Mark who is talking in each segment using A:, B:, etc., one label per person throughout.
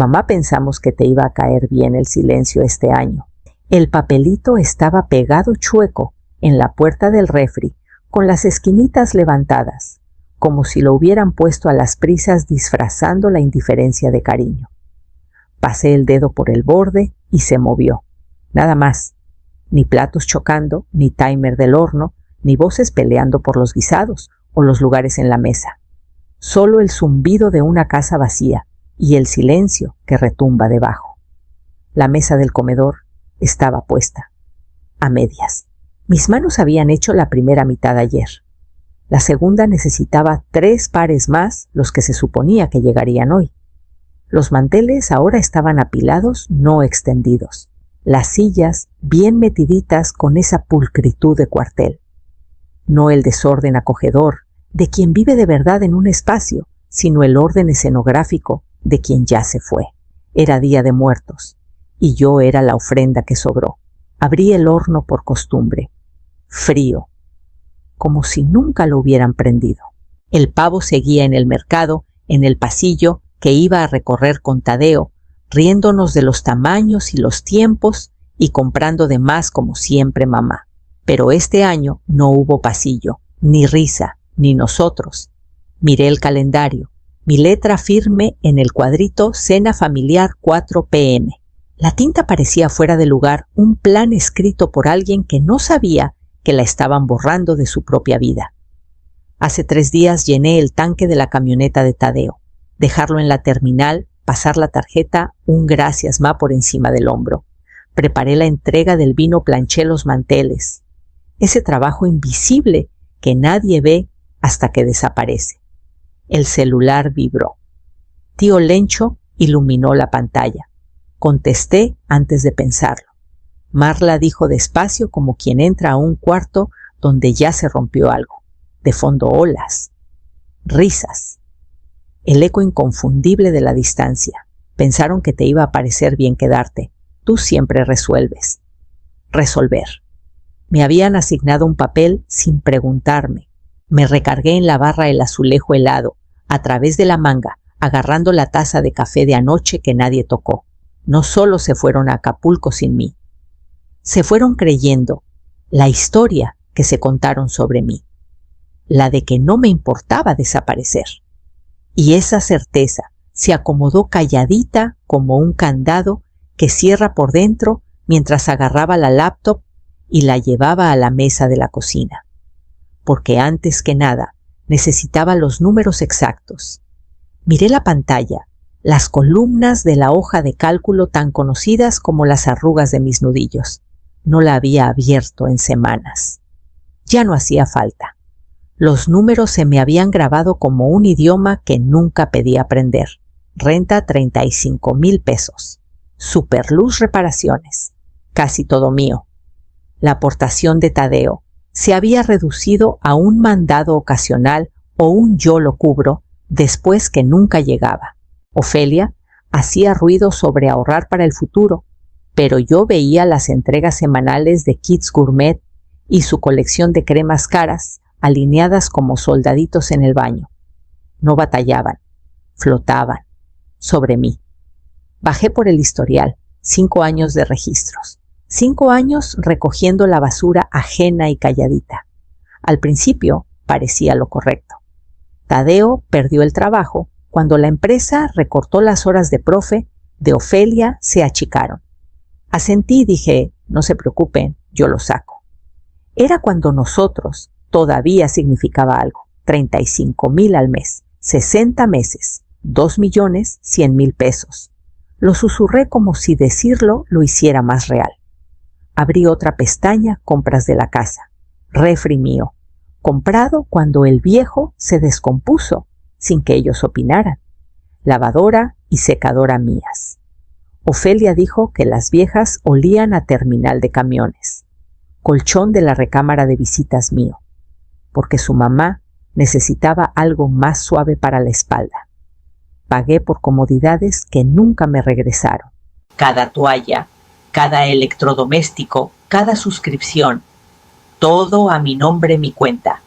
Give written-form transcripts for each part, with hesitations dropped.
A: Mamá pensamos que te iba a caer bien el silencio este año. El papelito estaba pegado chueco en la puerta del refri, con las esquinitas levantadas, como si lo hubieran puesto a las prisas disfrazando la indiferencia de cariño. Pasé el dedo por el borde y se movió. Nada más. Ni platos chocando, ni timer del horno, ni voces peleando por los guisados o los lugares en la mesa. Solo el zumbido de una casa vacía y el silencio que retumba debajo. La mesa del comedor estaba puesta, a medias. Mis manos habían hecho la primera mitad ayer. La segunda necesitaba 3 pares más, los que se suponía que llegarían hoy. Los manteles ahora estaban apilados, no extendidos. Las sillas bien metiditas con esa pulcritud de cuartel. No el desorden acogedor de quien vive de verdad en un espacio, sino el orden escenográfico de quien ya se fue. Era Día de Muertos, y yo era la ofrenda que sobró. Abrí el horno por costumbre. Frío, como si nunca lo hubieran prendido. El pavo seguía en el mercado, en el pasillo que iba a recorrer con Tadeo, riéndonos de los tamaños y los tiempos y comprando de más como siempre mamá. Pero este año no hubo pasillo, ni risa, ni nosotros. Miré el calendario, mi letra firme en el cuadrito Cena Familiar 4 p.m. La tinta parecía fuera de lugar, un plan escrito por alguien que no sabía que la estaban borrando de su propia vida. Hace 3 días llené el tanque de la camioneta de Tadeo, dejarlo en la terminal, pasar la tarjeta, un gracias ma por encima del hombro. Preparé la entrega del vino, planché los manteles. Ese trabajo invisible que nadie ve hasta que desaparece. El celular vibró. Tío Lencho iluminó la pantalla. Contesté antes de pensarlo. Marla dijo despacio como quien entra a un cuarto donde ya se rompió algo. De fondo olas, risas. El eco inconfundible de la distancia. Pensaron que te iba a parecer bien quedarte. Tú siempre resuelves. Resolver. Me habían asignado un papel sin preguntarme. Me recargué en la barra el azulejo helado, a través de la manga, agarrando la taza de café de anoche que nadie tocó. No solo se fueron a Acapulco sin mí. Se fueron creyendo la historia que se contaron sobre mí. La de que no me importaba desaparecer. Y esa certeza se acomodó calladita como un candado que cierra por dentro mientras agarraba la laptop y la llevaba a la mesa de la cocina. Porque antes que nada necesitaba los números exactos. Miré la pantalla, las columnas de la hoja de cálculo tan conocidas como las arrugas de mis nudillos. No la había abierto en semanas. Ya no hacía falta. Los números se me habían grabado como un idioma que nunca pedí aprender. Renta 35,000 pesos. Superluz reparaciones. Casi todo mío. La aportación de Tadeo se había reducido a un mandado ocasional o un yo lo cubro después que nunca llegaba. Ofelia hacía ruido sobre ahorrar para el futuro, pero yo veía las entregas semanales de kits gourmet y su colección de cremas caras alineadas como soldaditos en el baño. No batallaban, flotaban sobre mí. Bajé por el historial, 5 años de registros. 5 años recogiendo la basura ajena y calladita. Al principio parecía lo correcto. Tadeo perdió el trabajo cuando la empresa recortó las horas de profe, de Ofelia se achicaron. Asentí y dije, no se preocupen, yo lo saco. Era cuando nosotros todavía significaba algo. 35,000 al mes, 60 meses, 2,100,000 pesos. Lo susurré como si decirlo lo hiciera más real. Abrí otra pestaña, compras de la casa. Refri mío, comprado cuando el viejo se descompuso, sin que ellos opinaran. Lavadora y secadora mías. Ofelia dijo que las viejas olían a terminal de camiones. Colchón de la recámara de visitas mío, porque su mamá necesitaba algo más suave para la espalda. Pagué por comodidades que nunca me regresaron. Cada toalla, cada electrodoméstico, cada suscripción, todo a mi nombre, mi cuenta.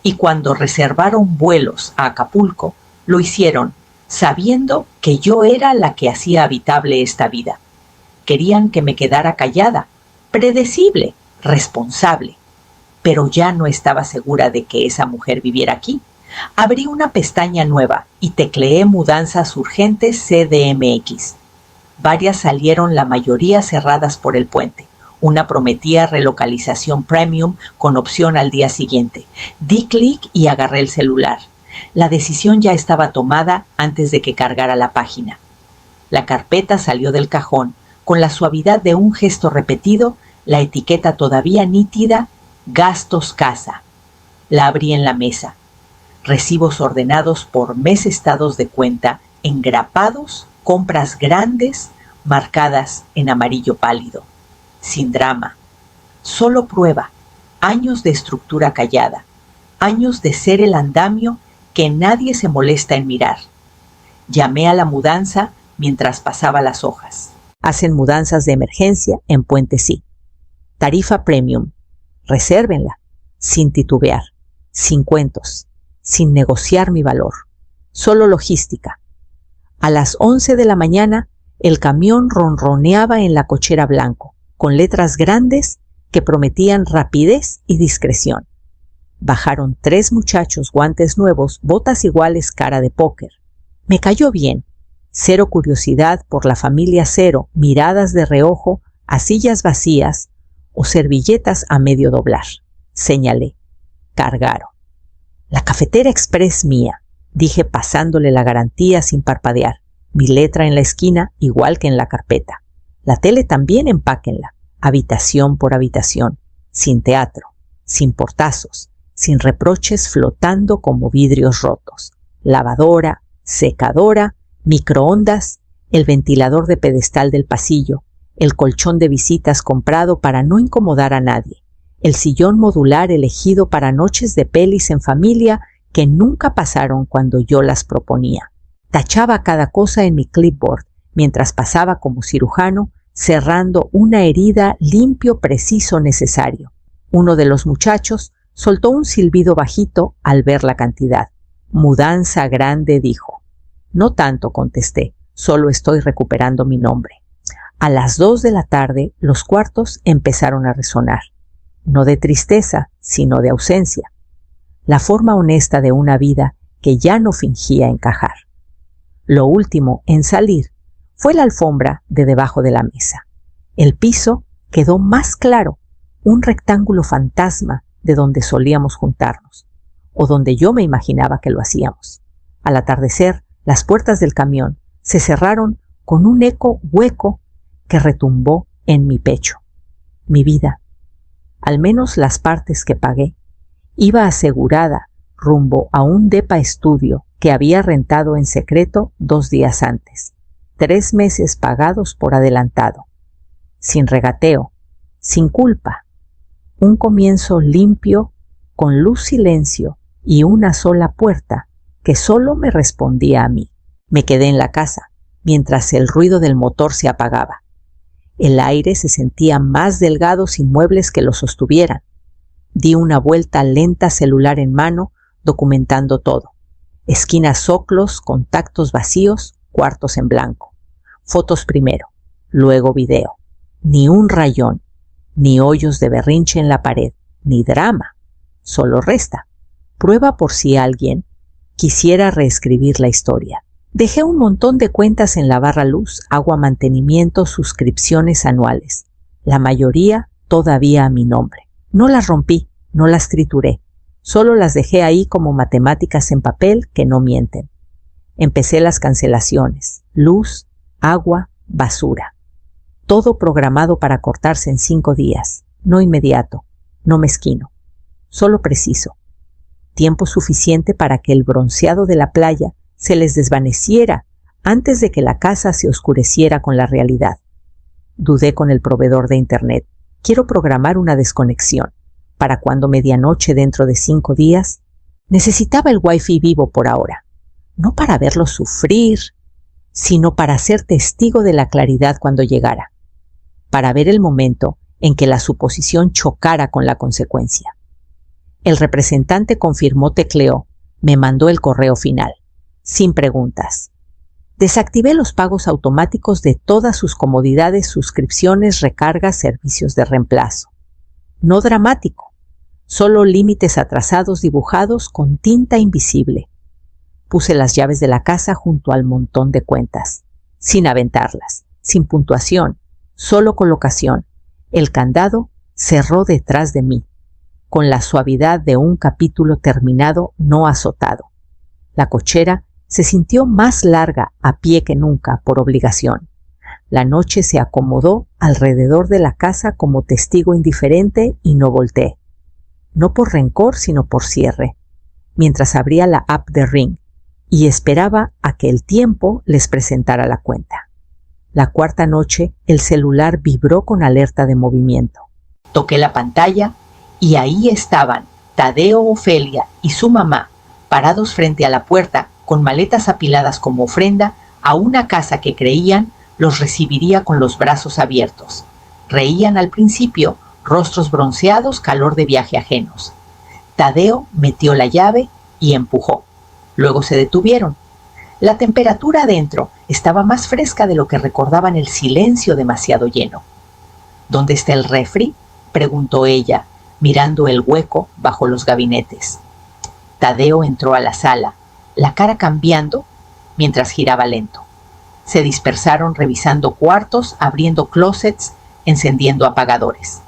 A: Y cuando reservaron vuelos a Acapulco, lo hicieron sabiendo que yo era la que hacía habitable esta vida. Querían que me quedara callada, predecible, responsable. Pero ya no estaba segura de que esa mujer viviera aquí. Abrí una pestaña nueva y tecleé mudanzas urgentes CDMX. Varias salieron, la mayoría cerradas por el puente. Una prometía relocalización premium con opción al día siguiente. Di clic y agarré el celular. La decisión ya estaba tomada antes de que cargara la página. La carpeta salió del cajón, con la suavidad de un gesto repetido, la etiqueta todavía nítida, gastos casa. La abrí en la mesa. Recibos ordenados por mes, estados de cuenta, engrapados, compras grandes, marcadas en amarillo pálido. Sin drama. Solo prueba. Años de estructura callada. Años de ser el andamio que nadie se molesta en mirar. Llamé a la mudanza mientras pasaba las hojas. Hacen mudanzas de emergencia en Puente Sí. Tarifa premium. Resérvenla. Sin titubear. Sin cuentos. Sin negociar mi valor. Solo logística. A las 11 de la mañana, el camión ronroneaba en la cochera blanco, con letras grandes que prometían rapidez y discreción. Bajaron 3 muchachos, guantes nuevos, botas iguales, cara de póker. Me cayó bien. Cero curiosidad por la familia Cero, miradas de reojo a sillas vacías o servilletas a medio doblar. Señalé. Cargaron. La cafetera express mía, dije pasándole la garantía sin parpadear. Mi letra en la esquina, igual que en la carpeta. La tele también empáquenla, habitación por habitación, sin teatro, sin portazos, sin reproches flotando como vidrios rotos. Lavadora, secadora, microondas, el ventilador de pedestal del pasillo, el colchón de visitas comprado para no incomodar a nadie, el sillón modular elegido para noches de pelis en familia que nunca pasaron cuando yo las proponía. Tachaba cada cosa en mi clipboard mientras pasaba como cirujano, cerrando una herida limpio, preciso, necesario. Uno de los muchachos soltó un silbido bajito al ver la cantidad. Mudanza grande, dijo. No tanto, contesté, solo estoy recuperando mi nombre. A las 2 de la tarde los cuartos empezaron a resonar. No de tristeza, sino de ausencia. La forma honesta de una vida que ya no fingía encajar. Lo último en salir fue la alfombra de debajo de la mesa. El piso quedó más claro, un rectángulo fantasma de donde solíamos juntarnos, o donde yo me imaginaba que lo hacíamos. Al atardecer, las puertas del camión se cerraron con un eco hueco que retumbó en mi pecho. Mi vida, al menos las partes que pagué, iba asegurada rumbo a un depa estudio que había rentado en secreto 2 días antes, 3 meses pagados por adelantado, sin regateo, sin culpa, un comienzo limpio, con luz, silencio y una sola puerta que solo me respondía a mí. Me quedé en la casa, mientras el ruido del motor se apagaba. El aire se sentía más delgado sin muebles que lo sostuvieran. Di una vuelta lenta, celular en mano, documentando todo. Esquinas soclos, contactos vacíos, cuartos en blanco. Fotos primero, luego video. Ni un rayón, ni hoyos de berrinche en la pared, ni drama. Solo resta. Prueba por si alguien quisiera reescribir la historia. Dejé un montón de cuentas en la barra luz, agua, mantenimiento, suscripciones anuales. La mayoría todavía a mi nombre. No las rompí, no las trituré. Solo las dejé ahí como matemáticas en papel que no mienten. Empecé las cancelaciones. Luz, agua, basura. Todo programado para cortarse en 5 días. No inmediato, no mezquino. Solo preciso. Tiempo suficiente para que el bronceado de la playa se les desvaneciera antes de que la casa se oscureciera con la realidad. Dudé con el proveedor de internet. Quiero programar una desconexión. Para cuando medianoche dentro de 5 días, necesitaba el wifi vivo por ahora. No para verlo sufrir, sino para ser testigo de la claridad cuando llegara. Para ver el momento en que la suposición chocara con la consecuencia. El representante confirmó, tecleó, me mandó el correo final. Sin preguntas. Desactivé los pagos automáticos de todas sus comodidades, suscripciones, recargas, servicios de reemplazo. No dramático, solo límites atrasados dibujados con tinta invisible. Puse las llaves de la casa junto al montón de cuentas, sin aventarlas, sin puntuación, solo colocación. El candado cerró detrás de mí, con la suavidad de un capítulo terminado no azotado. La cochera se sintió más larga a pie que nunca por obligación. La noche se acomodó alrededor de la casa como testigo indiferente y no volteé. No por rencor, sino por cierre, mientras abría la app de Ring y esperaba a que el tiempo les presentara la cuenta. La cuarta noche, el celular vibró con alerta de movimiento. Toqué la pantalla y ahí estaban Tadeo, Ofelia y su mamá parados frente a la puerta con maletas apiladas como ofrenda a una casa que creían los recibiría con los brazos abiertos. Reían al principio, rostros bronceados, calor de viaje ajenos. Tadeo metió la llave y empujó. Luego se detuvieron. La temperatura adentro estaba más fresca de lo que recordaban, el silencio demasiado lleno. ¿Dónde está el refri?, preguntó ella, mirando el hueco bajo los gabinetes. Tadeo entró a la sala, la cara cambiando mientras giraba lento. Se dispersaron revisando cuartos, abriendo closets, encendiendo apagadores.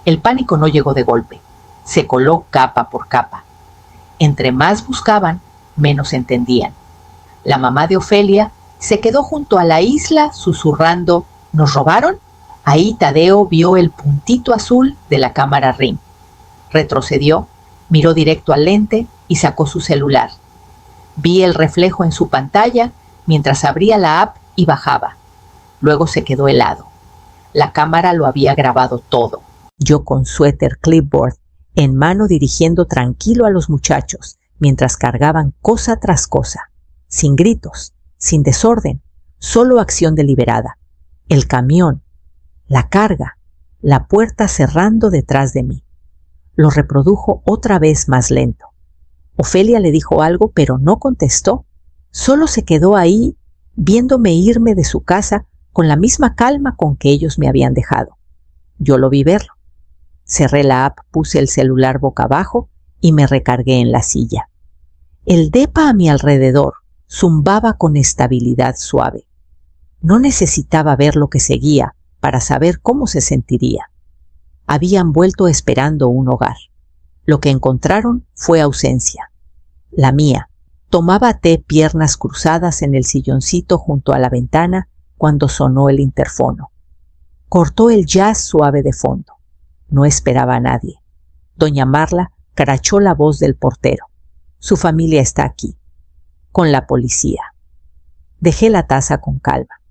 A: El pánico no llegó de golpe, se coló capa por capa. Entre más buscaban, menos entendían. La mamá de Ofelia se quedó junto a la isla susurrando: ¿nos robaron? Ahí Tadeo vio el puntito azul de la cámara Ring. Retrocedió, miró directo al lente y sacó su celular. Vi el reflejo en su pantalla mientras abría la app y bajaba. Luego se quedó helado. La cámara lo había grabado todo. Yo con suéter clipboard en mano dirigiendo tranquilo a los muchachos mientras cargaban cosa tras cosa, sin gritos, sin desorden, solo acción deliberada. El camión, la carga, la puerta cerrando detrás de mí. Lo reprodujo otra vez más lento. Ofelia le dijo algo, pero no contestó. Solo se quedó ahí, viéndome irme de su casa con la misma calma con que ellos me habían dejado. Yo lo vi verlo. Cerré la app, puse el celular boca abajo y me recargué en la silla. El depa a mi alrededor zumbaba con estabilidad suave. No necesitaba ver lo que seguía para saber cómo se sentiría. Habían vuelto esperando un hogar. Lo que encontraron fue ausencia. La mía. Tomaba té piernas cruzadas en el silloncito junto a la ventana cuando sonó el interfono. Cortó el jazz suave de fondo. No esperaba a nadie. Doña Marla crachó la voz del portero. Su familia está aquí, con la policía. Dejé la taza con calma.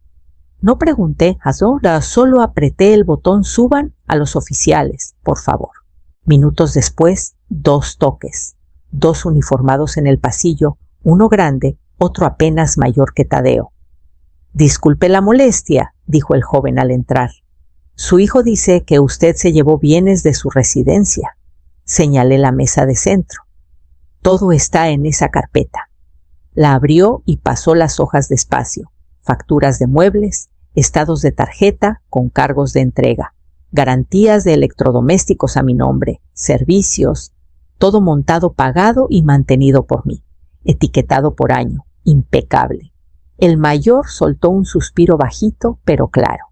A: No pregunté ahora, solo apreté el botón suban a los oficiales, por favor. Minutos después, 2 toques, 2 uniformados en el pasillo, uno grande, otro apenas mayor que Tadeo. Disculpe la molestia, dijo el joven al entrar. Su hijo dice que usted se llevó bienes de su residencia. Señalé la mesa de centro. Todo está en esa carpeta. La abrió y pasó las hojas despacio. Facturas de muebles, estados de tarjeta con cargos de entrega, garantías de electrodomésticos a mi nombre, servicios, todo montado, pagado y mantenido por mí, etiquetado por año, impecable. El mayor soltó un suspiro bajito pero claro.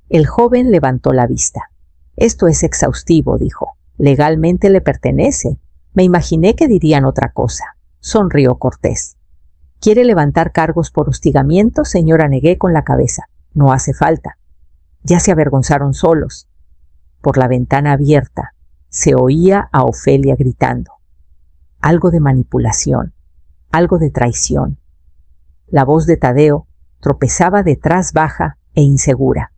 A: El joven levantó la vista. Esto es exhaustivo, dijo. Legalmente le pertenece. Me imaginé que dirían otra cosa. Sonrió cortés. ¿Quiere levantar cargos por hostigamiento? Señora, negué con la cabeza. No hace falta. Ya se avergonzaron solos. Por la ventana abierta se oía a Ofelia gritando. Algo de manipulación, algo de traición. La voz de Tadeo tropezaba detrás baja e insegura.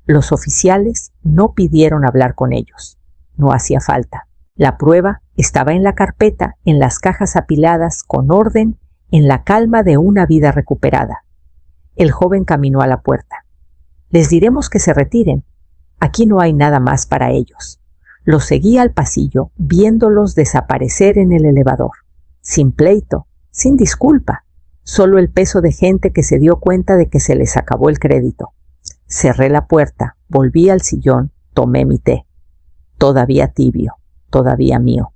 A: Los oficiales no pidieron hablar con ellos. No hacía falta. La prueba estaba en la carpeta, en las cajas apiladas con orden, en la calma de una vida recuperada. El joven caminó a la puerta. Les diremos que se retiren. Aquí no hay nada más para ellos. Los seguí al pasillo, viéndolos desaparecer en el elevador. Sin pleito, sin disculpa, Solo el peso de gente que se dio cuenta de que se les acabó el crédito. Cerré la puerta, volví al sillón, tomé mi té. Todavía tibio, todavía mío.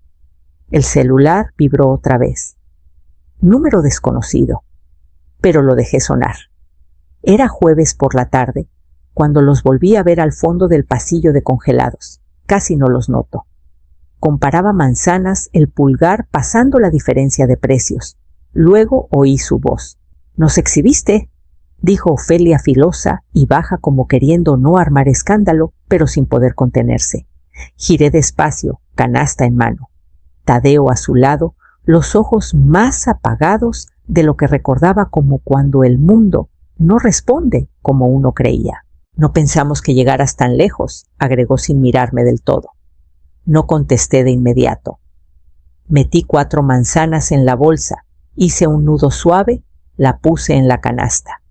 A: El celular vibró otra vez. Número desconocido, pero lo dejé sonar. Era jueves por la tarde, cuando los volví a ver al fondo del pasillo de congelados. Casi no los noto. Comparaba manzanas, el pulgar pasando la diferencia de precios. Luego oí su voz. «¿Nos exhibiste?», dijo Ofelia filosa y baja como queriendo no armar escándalo, pero sin poder contenerse. Giré despacio, canasta en mano. Tadeo a su lado, los ojos más apagados de lo que recordaba como cuando el mundo no responde como uno creía. «No pensamos que llegaras tan lejos», agregó sin mirarme del todo. No contesté de inmediato. Metí 4 manzanas en la bolsa, hice un nudo suave, la puse en la canasta.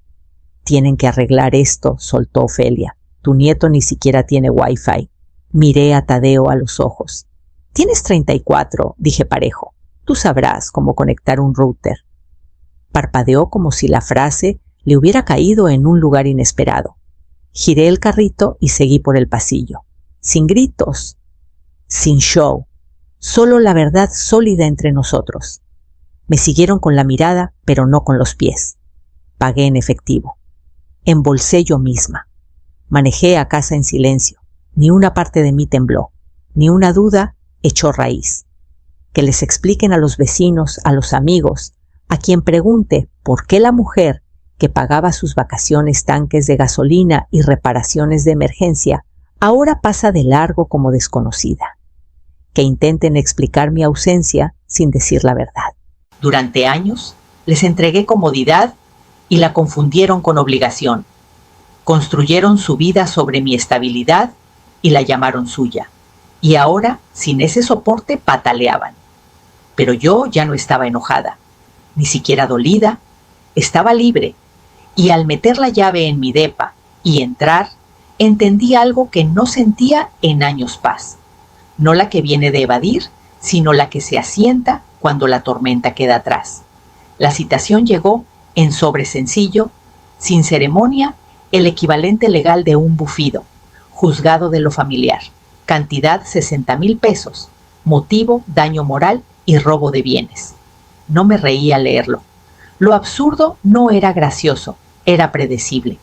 A: «Tienen que arreglar esto», soltó Ofelia. «Tu nieto ni siquiera tiene Wi-Fi». Miré a Tadeo a los ojos. «Tienes 34», dije parejo. «Tú sabrás cómo conectar un router». Parpadeó como si la frase le hubiera caído en un lugar inesperado. Giré el carrito y seguí por el pasillo. Sin gritos, sin show, solo la verdad sólida entre nosotros. Me siguieron con la mirada, pero no con los pies. Pagué en efectivo. Embolsé yo misma. Manejé a casa en silencio. Ni una parte de mí tembló. Ni una duda echó raíz. Que les expliquen a los vecinos, a los amigos, a quien pregunte por qué la mujer que pagaba sus vacaciones, tanques de gasolina y reparaciones de emergencia, ahora pasa de largo como desconocida. Que intenten explicar mi ausencia sin decir la verdad. Durante años les entregué comodidad y la confundieron con obligación. Construyeron su vida sobre mi estabilidad y la llamaron suya. Y ahora, sin ese soporte, pataleaban. Pero yo ya no estaba enojada, ni siquiera dolida, estaba libre. Y al meter la llave en mi depa y entrar, entendí algo que no sentía en años paz. No la que viene de evadir, sino la que se asienta cuando la tormenta queda atrás. La citación llegó en sobre sencillo, sin ceremonia, el equivalente legal de un bufido, juzgado de lo familiar, cantidad 60,000 pesos, motivo daño moral y robo de bienes. No me reí al leerlo. Lo absurdo no era gracioso, era predecible.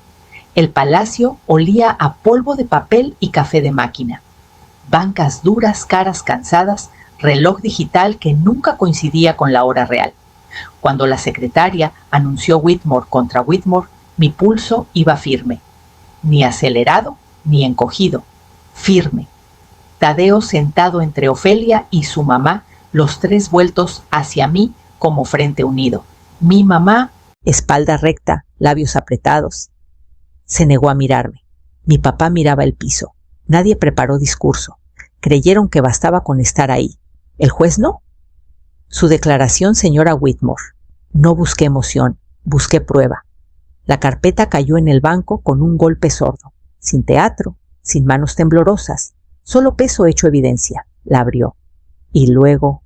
A: El palacio olía a polvo de papel y café de máquina. Bancas duras, caras cansadas, reloj digital que nunca coincidía con la hora real. Cuando la secretaria anunció Whitmore contra Whitmore, mi pulso iba firme. Ni acelerado, ni encogido. Firme. Tadeo sentado entre Ofelia y su mamá, los tres vueltos hacia mí como frente unido. Mi mamá, espalda recta, labios apretados. Se negó a mirarme. Mi papá miraba el piso. Nadie preparó discurso. Creyeron que bastaba con estar ahí. ¿El juez no? Su declaración, señora Whitmore. No busqué emoción, busqué prueba. La carpeta cayó en el banco con un golpe sordo. Sin teatro, sin manos temblorosas. Solo peso hecho evidencia. La abrió. Y luego...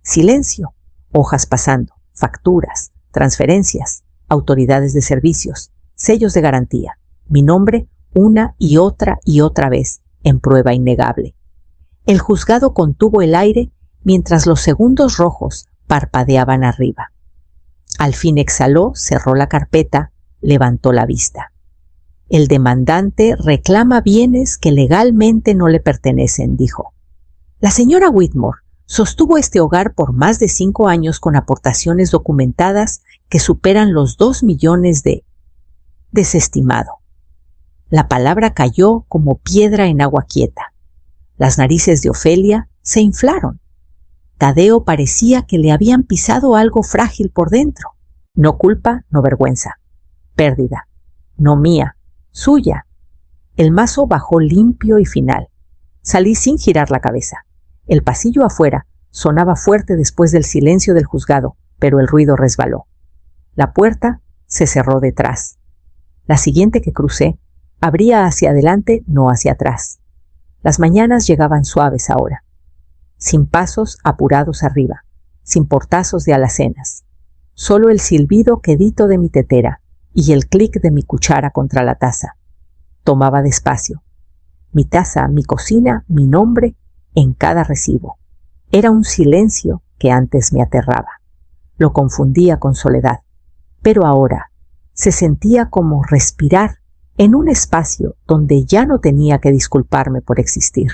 A: silencio. Hojas pasando. Facturas. Transferencias. Autoridades de servicios. Sellos de garantía. Mi nombre una y otra vez en prueba innegable. El juzgado contuvo el aire mientras los segundos rojos parpadeaban arriba. Al fin exhaló, cerró la carpeta, levantó la vista. El demandante reclama bienes que legalmente no le pertenecen, dijo. La señora Whitmore sostuvo este hogar por más de 5 años con aportaciones documentadas que superan los 2 millones de... Desestimado. La palabra cayó como piedra en agua quieta. Las narices de Ofelia se inflaron. Tadeo parecía que le habían pisado algo frágil por dentro. No culpa, no vergüenza. Pérdida. No mía, suya. El mazo bajó limpio y final. Salí sin girar la cabeza. El pasillo afuera sonaba fuerte después del silencio del juzgado, pero el ruido resbaló. La puerta se cerró detrás. La siguiente que crucé abría hacia adelante, no hacia atrás. Las mañanas llegaban suaves ahora, sin pasos apurados arriba, sin portazos de alacenas. solo el silbido quedito de mi tetera y el clic de mi cuchara contra la taza. Tomaba despacio. Mi taza, mi cocina, mi nombre en cada recibo. Era un silencio que antes me aterraba. Lo confundía con soledad, pero ahora se sentía como respirar en un espacio donde ya no tenía que disculparme por existir.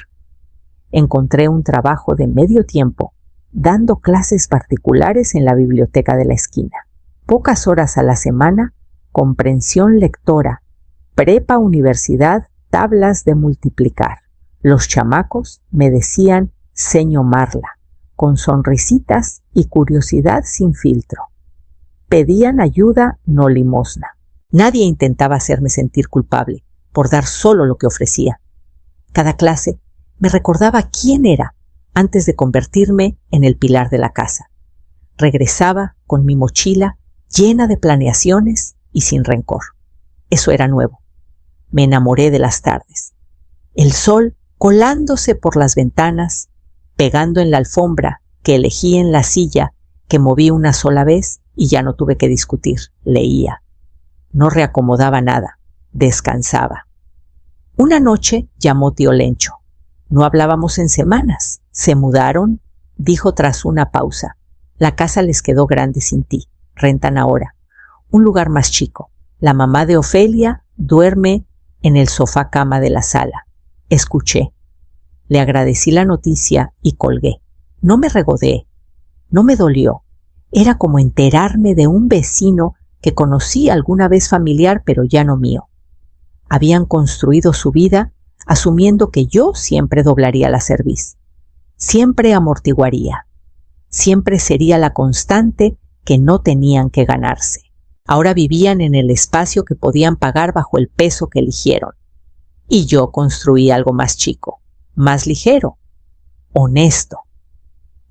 A: Encontré un trabajo de medio tiempo, dando clases particulares en la biblioteca de la esquina. Pocas horas a la semana, comprensión lectora, prepa universidad, tablas de multiplicar. Los chamacos me decían seño Marla, con sonrisitas y curiosidad sin filtro. Pedían ayuda, no limosna. Nadie intentaba hacerme sentir culpable por dar solo lo que ofrecía. Cada clase me recordaba quién era antes de convertirme en el pilar de la casa. Regresaba con mi mochila llena de planeaciones y sin rencor. Eso era nuevo. Me enamoré de las tardes. El sol colándose por las ventanas, pegando en la alfombra que elegí en la silla que moví una sola vez y ya no tuve que discutir. Leía. No reacomodaba nada. Descansaba. Una noche llamó tío Lencho. No hablábamos en semanas. ¿Se mudaron?, dijo tras una pausa. La casa les quedó grande sin ti. Rentan ahora. Un lugar más chico. La mamá de Ofelia duerme en el sofá cama de la sala. Escuché. Le agradecí la noticia y colgué. No me regodeé. No me dolió. Era como enterarme de un vecino que conocí alguna vez familiar, pero ya no mío. Habían construido su vida asumiendo que yo siempre doblaría la cerviz. Siempre amortiguaría. Siempre sería la constante que no tenían que ganarse. Ahora vivían en el espacio que podían pagar bajo el peso que eligieron. Y yo construí algo más chico, más ligero, honesto.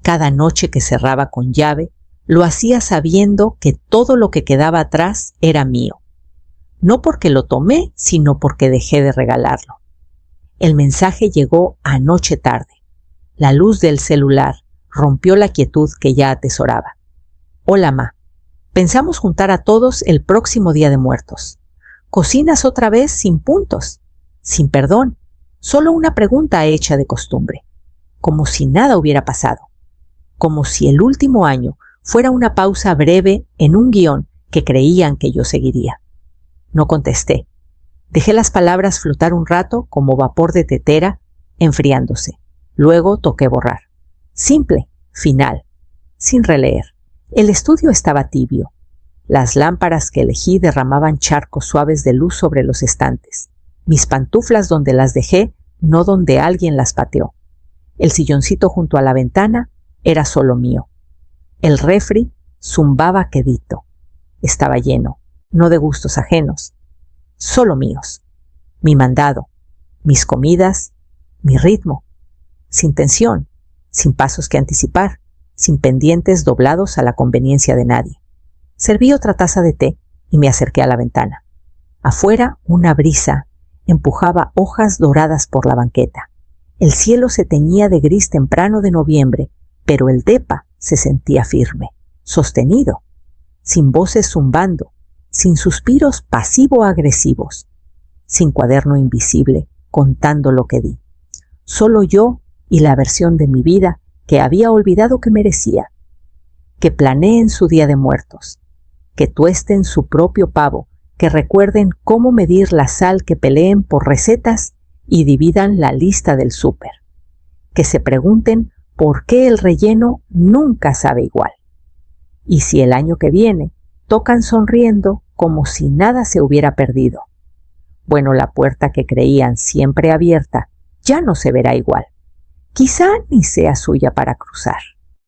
A: Cada noche que cerraba con llave, lo hacía sabiendo que todo lo que quedaba atrás era mío. No porque lo tomé, sino porque dejé de regalarlo. El mensaje llegó anoche tarde. La luz del celular rompió la quietud que ya atesoraba. Hola, ma. Pensamos juntar a todos el próximo Día de Muertos. ¿Cocinas otra vez sin puntos? Sin perdón. Solo una pregunta hecha de costumbre. Como si nada hubiera pasado. Como si el último año fuera una pausa breve en un guión que creían que yo seguiría. No contesté. Dejé las palabras flotar un rato como vapor de tetera, enfriándose. Luego toqué borrar. Simple, final, sin releer. El estudio estaba tibio. Las lámparas que elegí derramaban charcos suaves de luz sobre los estantes. Mis pantuflas donde las dejé, no donde alguien las pateó. El silloncito junto a la ventana era solo mío. El refri zumbaba quedito. Estaba lleno, no de gustos ajenos, solo míos. Mi mandado, mis comidas, mi ritmo, sin tensión, sin pasos que anticipar, sin pendientes doblados a la conveniencia de nadie. Serví otra taza de té y me acerqué a la ventana. Afuera una brisa empujaba hojas doradas por la banqueta. El cielo se teñía de gris temprano de noviembre, pero el depa se sentía firme, sostenido, sin voces zumbando, sin suspiros pasivo-agresivos, sin cuaderno invisible contando lo que di. Solo yo y la versión de mi vida que había olvidado que merecía. Que planeen su Día de Muertos, que tuesten su propio pavo, que recuerden cómo medir la sal, que peleen por recetas y dividan la lista del súper. Que se pregunten por qué el relleno nunca sabe igual. Y si el año que viene tocan sonriendo como si nada se hubiera perdido. Bueno, la puerta que creían siempre abierta ya no se verá igual. Quizá ni sea suya para cruzar.